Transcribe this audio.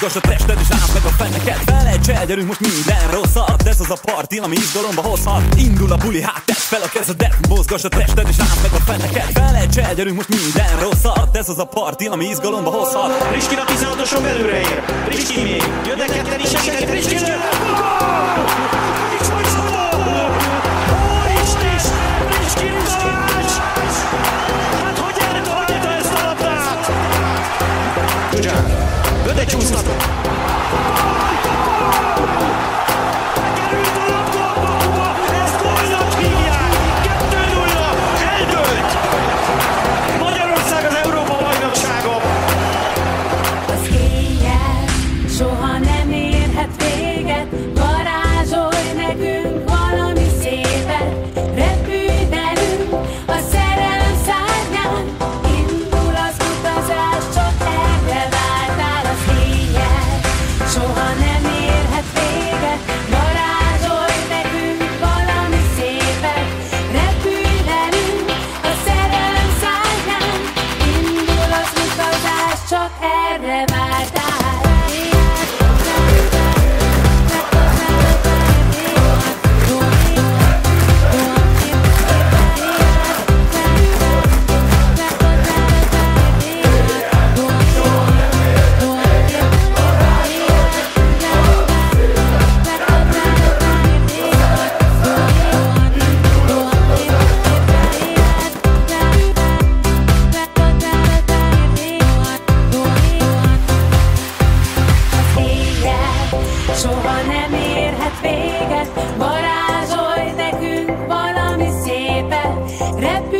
Mozgass a tested és lásd meg a feneket. Felejts el, gyerünk most minden rosszat. Ez az a parti, ami izgalomba hozhat. Indul a buli, hát tedd fel a kezedet. Mozgass a tested és lásd meg a feneket. Felejts el, gyerünk most minden rosszat. Ez az a parti, ami izgalomba hozhat. Riskin a 16-oson belőle ér. Riski még. Jönnek ketten is segíteni. Riski lő. Göde csúsztató. Került a labda, ezt gólnak hívják. 2-0, eldőlt. Magyarország az Európa-bajnokságon. Az éjjel soha nem érhet véget, varázsolj nekünk valami szépet. Repülj velünk a szerelem szárnyán, indul az utazás, csak erre vártál. Az éjjel soha nem érhet véget, varázsolj nekünk valami szépet. Repülj velünk a szerelem szárnyán, indul az utazás, csak erre vártál. Soha nem érhet véget, varázsolj nekünk valami szépet. Repülj